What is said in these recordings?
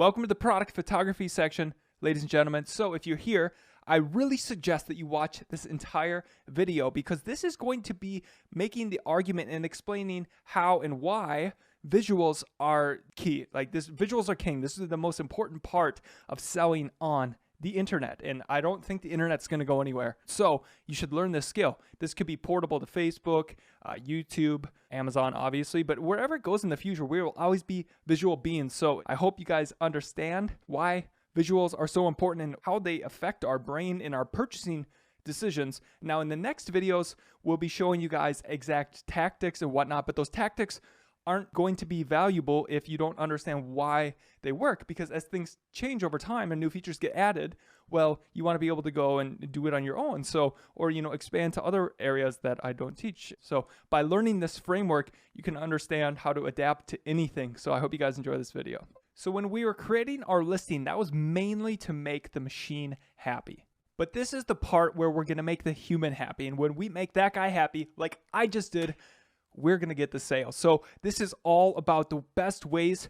Welcome to the product photography section, ladies and gentlemen. So if you're here, I really suggest that you watch this entire video because this is going to be making the argument and explaining how and why visuals are key. Like visuals are king. This is the most important part of selling on the internet, and I don't think the internet's going to go anywhere. So you should learn this skill. This could be portable to Facebook, YouTube, Amazon, obviously, but wherever it goes in the future, we will always be visual beings. So I hope you guys understand why visuals are so important and how they affect our brain and our purchasing decisions. Now, in the next videos, we'll be showing you guys exact tactics and whatnot, but those tactics aren't going to be valuable if you don't understand why they work, because as things change over time and new features get added, well, you want to be able to go and do it on your own. So, or, expand to other areas that I don't teach. So by learning this framework, you can understand how to adapt to anything. So I hope you guys enjoy this video. So when we were creating our listing, that was mainly to make the machine happy. But this is the part where we're going to make the human happy. And when we make that guy happy, like I just did, we're going to get the sale. So this is all about the best ways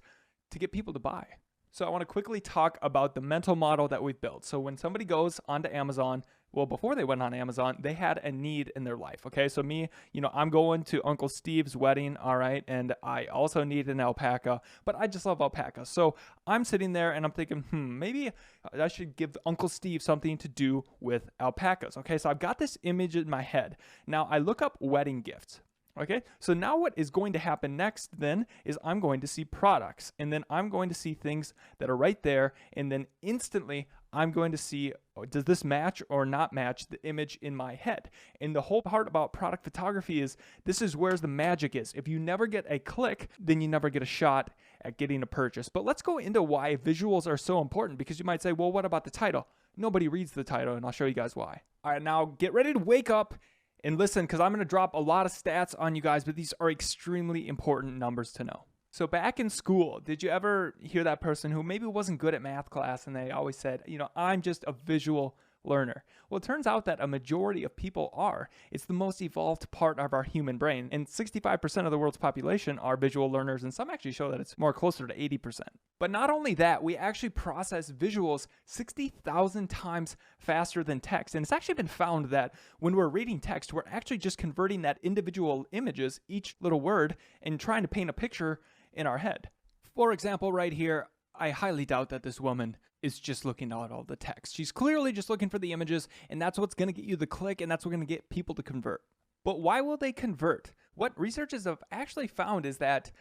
to get people to buy. So I want to quickly talk about the mental model that we've built. So when somebody goes onto Amazon, well, before they went on Amazon, they had a need in their life. Okay. So me, I'm going to Uncle Steve's wedding. All right. And I also need an alpaca, but I just love alpacas. So I'm sitting there and I'm thinking, maybe I should give Uncle Steve something to do with alpacas. Okay. So I've got this image in my head. Now I look up wedding gifts. Okay, so now what is going to happen next then is I'm going to see products, and then I'm going to see things that are right there, and then instantly I'm going to see, does this match or not match the image in my head? And the whole part about product photography is this is where the magic is. If you never get a click, then you never get a shot at getting a purchase. But let's go into why visuals are so important, because you might say, well, what about the title? Nobody reads the title, and I'll show you guys why. All right, now get ready to wake up and listen, because I'm going to drop a lot of stats on you guys, but these are extremely important numbers to know. So back in school, did you ever hear that person who maybe wasn't good at math class and they always said, I'm just a visual learner? Well, it turns out that a majority of people are. It's the most evolved part of our human brain, and 65% of the world's population are visual learners, and some actually show that it's more closer to 80%. But not only that, we actually process visuals 60,000 times faster than text, and it's actually been found that when we're reading text, we're actually just converting that individual images, each little word, and trying to paint a picture in our head. For example, right here, I highly doubt that this woman is just looking at all the text. She's clearly just looking for the images, and that's what's going to get you the click, and that's what's going to get people to convert. But why will they convert? What researchers have actually found is that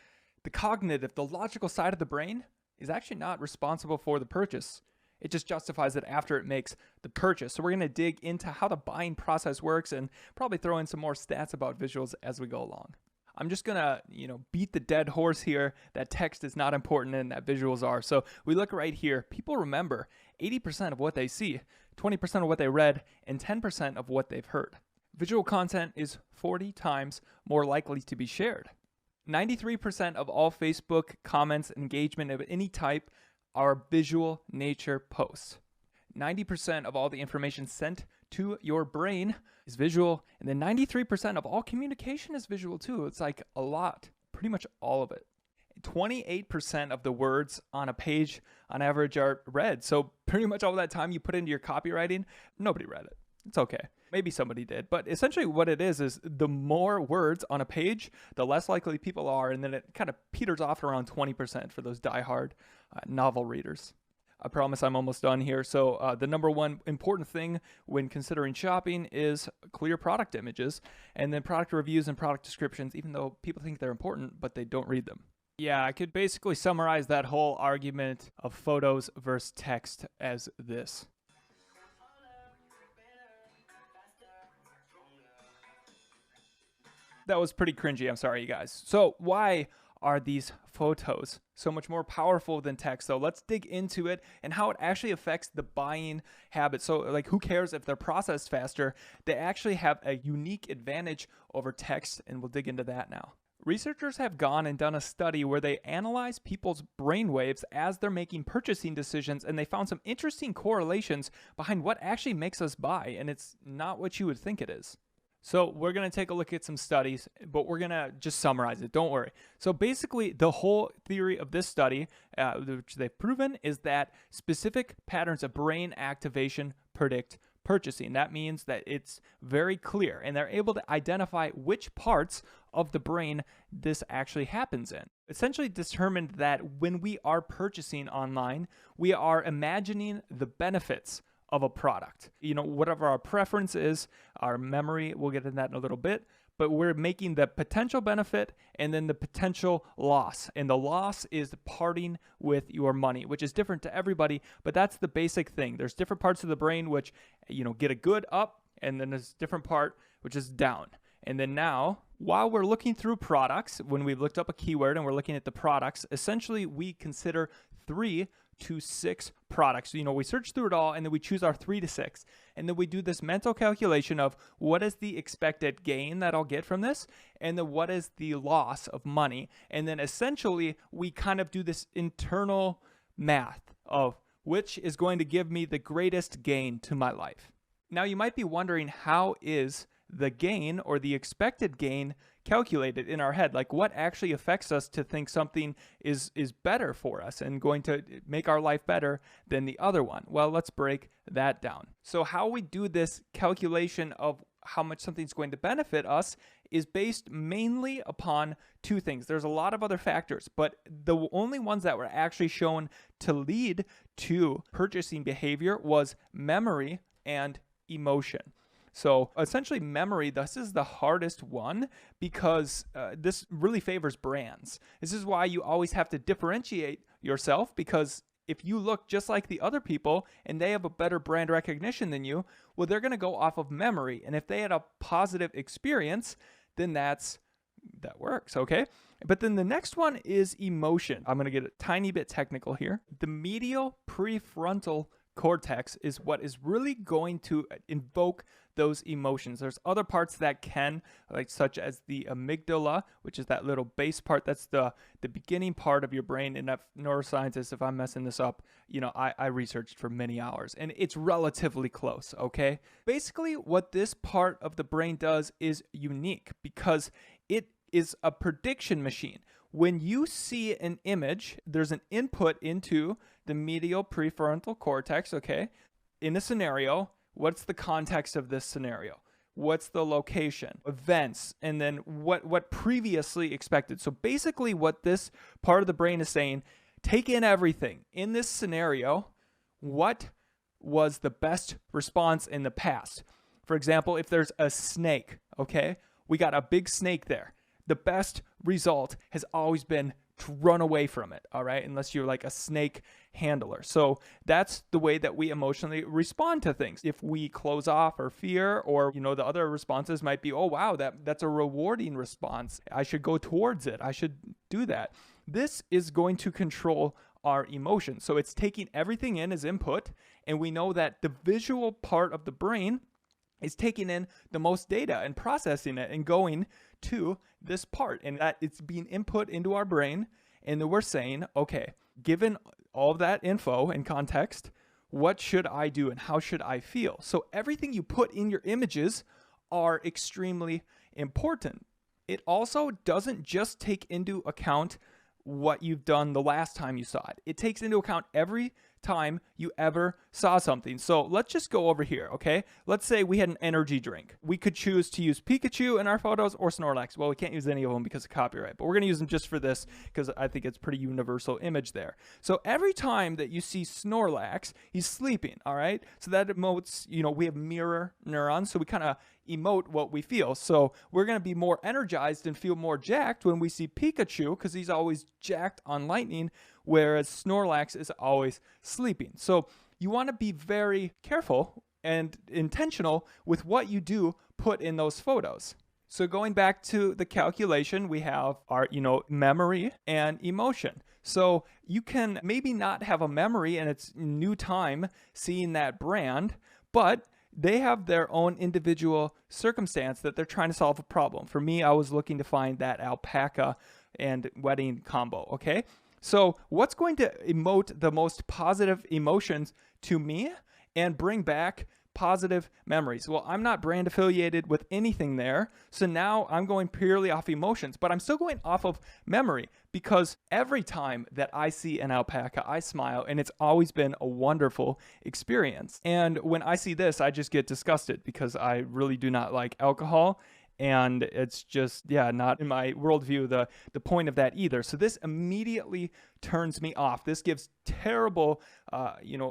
the cognitive, the logical side of the brain is actually not responsible for the purchase. It just justifies it after it makes the purchase. So we're going to dig into how the buying process works and probably throw in some more stats about visuals as we go along. I'm just going to, beat the dead horse here that text is not important and that visuals are. So we look right here. People remember 80% of what they see, 20% of what they read, and 10% of what they've heard. Visual content is 40 times more likely to be shared. 93% of all Facebook comments, engagement of any type are visual nature posts. 90% of all the information sent to your brain is visual, and then 93% of all communication is visual too. It's like a lot, pretty much all of it. 28% of the words on a page on average are read. So pretty much all that time you put into your copywriting, nobody read it. It's okay. Maybe somebody did, but essentially what it is the more words on a page, the less likely people are, and then it kind of peters off around 20% for those diehard novel readers. I promise I'm almost done here. So the number one important thing when considering shopping is clear product images, and then product reviews and product descriptions, even though people think they're important, but they don't read them. Yeah, I could basically summarize that whole argument of photos versus text as this. That was pretty cringy. I'm sorry, you guys. So why are these photos so much more powerful than text? So let's dig into it and how it actually affects the buying habit. So like, who cares if they're processed faster? They actually have a unique advantage over text, and we'll dig into that now. Researchers have gone and done a study where they analyze people's brainwaves as they're making purchasing decisions, and they found some interesting correlations behind what actually makes us buy, and it's not what you would think it is. So we're going to take a look at some studies, but we're going to just summarize it. Don't worry. So basically, the whole theory of this study, which they've proven, is that specific patterns of brain activation predict purchasing. That means that it's very clear, and they're able to identify which parts of the brain this actually happens in. Essentially determined that when we are purchasing online, we are imagining the benefits of a product. You know, whatever our preference is, our memory, we'll get into that in a little bit, but we're making the potential benefit and then the potential loss. And the loss is parting with your money, which is different to everybody, but that's the basic thing. There's different parts of the brain which, you know, get a good up, and then there's a different part which is down. And then now, while we're looking through products, when we've looked up a keyword and we're looking at the products, essentially we consider 3 to 6 products. You know, we search through it all and then we choose our 3 to 6. And then we do this mental calculation of what is the expected gain that I'll get from this, and then what is the loss of money. And then essentially we kind of do this internal math of which is going to give me the greatest gain to my life. Now you might be wondering, how is the gain or the expected gain calculated in our head? Like, what actually affects us to think something is better for us and going to make our life better than the other one? Well, let's break that down. So how we do this calculation of how much something's going to benefit us is based mainly upon 2 things. There's a lot of other factors, but the only ones that were actually shown to lead to purchasing behavior was memory and emotion. So essentially memory, this is the hardest one because this really favors brands. This is why you always have to differentiate yourself, because if you look just like the other people and they have a better brand recognition than you, well, they're going to go off of memory. And if they had a positive experience, then that works, okay? But then the next one is emotion. I'm going to get a tiny bit technical here. The medial prefrontal cortex is what is really going to invoke those emotions. There's other parts that can, like such as the amygdala, which is that little base part. That's the beginning part of your brain. And neuroscientists, if I'm messing this up, you know, I researched for many hours and it's relatively close, okay? Basically, what this part of the brain does is unique because it is a prediction machine. When you see an image, there's an input into the medial prefrontal cortex, okay? In a scenario, what's the context of this scenario? What's the location, events, and then what previously expected? So basically what this part of the brain is saying, take in everything. In this scenario, what was the best response in the past? For example, if there's a snake, okay? We got a big snake there. The best result has always been to run away from it, all right? Unless you're like a snake handler. So that's the way that we emotionally respond to things. If we close off or fear, or, you know, the other responses might be, oh, wow, that's a rewarding response. I should go towards it. I should do that. This is going to control our emotions. So it's taking everything in as input, and we know that the visual part of the brain is taking in the most data and processing it and going to this part, and that it's being input into our brain. And then we're saying, okay, given all of that info and context, what should I do and how should I feel? So everything you put in your images are extremely important. It also doesn't just take into account what you've done the last time you saw it. It takes into account every time you ever saw something. So let's just go over here, okay? Let's say we had an energy drink. We could choose to use Pikachu in our photos or Snorlax. Well, we can't use any of them because of copyright, but we're going to use them just for this because I think it's pretty universal image there. So every time that you see Snorlax, he's sleeping, all right? So that emotes, you know, we have mirror neurons, so we kind of emote what we feel. So we're going to be more energized and feel more jacked when we see Pikachu because he's always jacked on lightning, whereas Snorlax is always sleeping. So you want to be very careful and intentional with what you do put in those photos. So going back to the calculation, we have our, you know, memory and emotion. So you can maybe not have a memory and it's new time seeing that brand, but they have their own individual circumstance that they're trying to solve a problem. For me, I was looking to find that alpaca and wedding combo, okay? So what's going to emote the most positive emotions to me and bring back positive memories. Well, I'm not brand affiliated with anything there, so now I'm going purely off emotions, but I'm still going off of memory, because every time that I see an alpaca, I smile, and it's always been a wonderful experience. And when I see this, I just get disgusted because I really do not like alcohol. And it's just, yeah, not in my worldview, the point of that either. So this immediately turns me off. This gives terrible,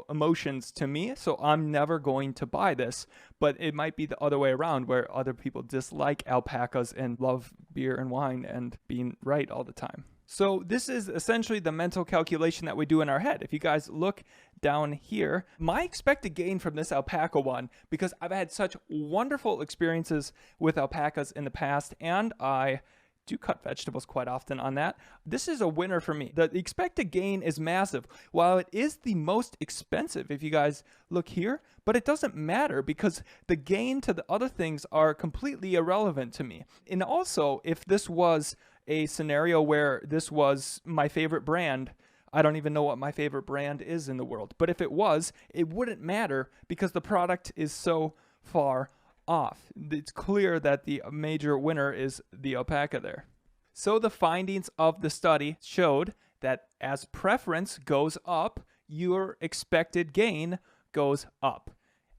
emotions to me. So I'm never going to buy this. But it might be the other way around, where other people dislike alpacas and love beer and wine and being right all the time. So this is essentially the mental calculation that we do in our head. If you guys look down here, my expected gain from this alpaca one, because I've had such wonderful experiences with alpacas in the past, and I do cut vegetables quite often on that. This is a winner for me. The expected gain is massive. While it is the most expensive, if you guys look here, but it doesn't matter because the gain to the other things are completely irrelevant to me. And also, if this was a scenario where this was my favorite brand, I don't even know what my favorite brand is in the world, but if it was, it wouldn't matter because the product is so far off. It's clear that the major winner is the alpaca there. So the findings of the study showed that as preference goes up, your expected gain goes up.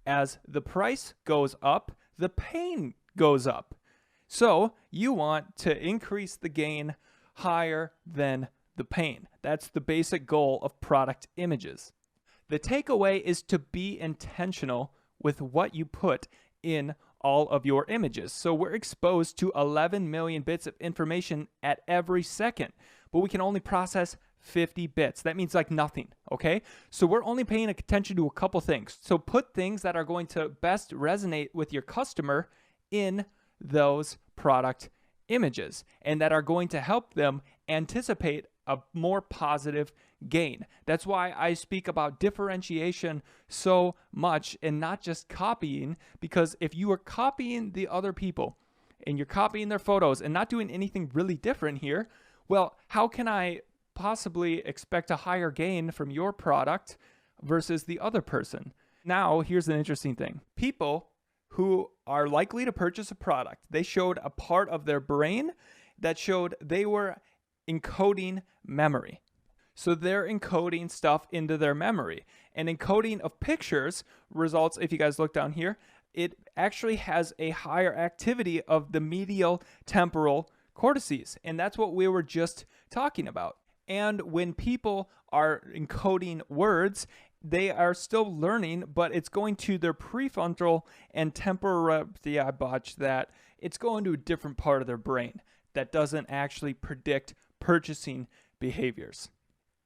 As the price goes up, the pain goes up. So you want to increase the gain higher than the pain. That's the basic goal of product images. The takeaway is to be intentional with what you put in all of your images. So we're exposed to 11 million bits of information at every second, but we can only process 50 bits. That means like nothing, okay? So we're only paying attention to a couple things. So put things that are going to best resonate with your customer in those product images and that are going to help them anticipate a more positive gain. That's why I speak about differentiation so much and not just copying, because if you are copying the other people and you're copying their photos and not doing anything really different here, well, how can I possibly expect a higher gain from your product versus the other person? Now, here's an interesting thing. People who are likely to purchase a product, they showed a part of their brain that showed they were encoding memory. So they're encoding stuff into their memory. And encoding of pictures results, if you guys look down here, it actually has a higher activity of the medial temporal cortices. And that's what we were just talking about. And when people are encoding words, they are still learning, but it's going to their prefrontal and temporal, I botched that. It's going to a different part of their brain that doesn't actually predict purchasing behaviors.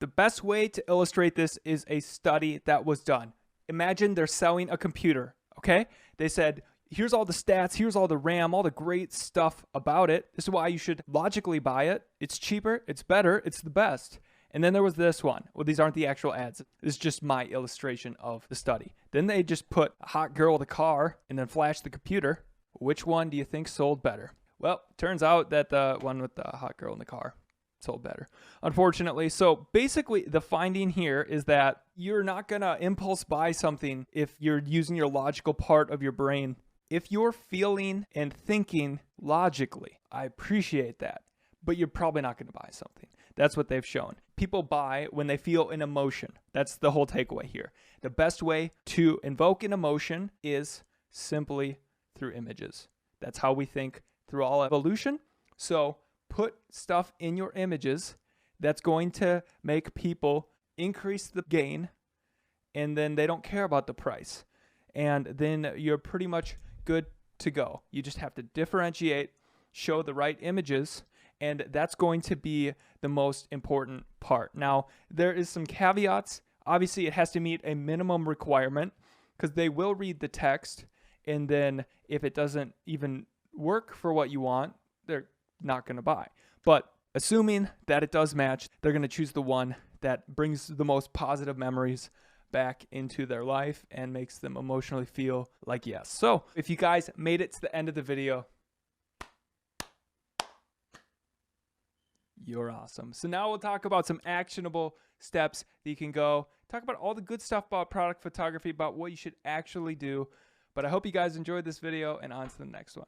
The best way to illustrate this is a study that was done. Imagine they're selling a computer, okay? They said, here's all the stats, here's all the RAM, all the great stuff about it. This is why you should logically buy it. It's cheaper, it's better, it's the best. And then there was this one. Well, these aren't the actual ads. This is just my illustration of the study. Then they just put a hot girl with a car and then flashed the computer. Which one do you think sold better? Well, turns out that the one with the hot girl in the car sold better, unfortunately. So basically, the finding here is that you're not going to impulse buy something if you're using your logical part of your brain. If you're feeling and thinking logically, I appreciate that, but you're probably not going to buy something. That's what they've shown. People buy when they feel an emotion. That's the whole takeaway here. The best way to invoke an emotion is simply through images. That's how we think through all evolution. So put stuff in your images that's going to make people increase the gain, and then they don't care about the price. And then you're pretty much good to go. You just have to differentiate, show the right images, and that's going to be the most important part. Now, there is some caveats. Obviously, it has to meet a minimum requirement because they will read the text, and then if it doesn't even work for what you want, they're not going to buy. But assuming that it does match, they're going to choose the one that brings the most positive memories back into their life and makes them emotionally feel like yes. So if you guys made it to the end of the video, you're awesome. So now we'll talk about some actionable steps that you can go. Talk about all the good stuff about product photography, about what you should actually do. But I hope you guys enjoyed this video, and on to the next one.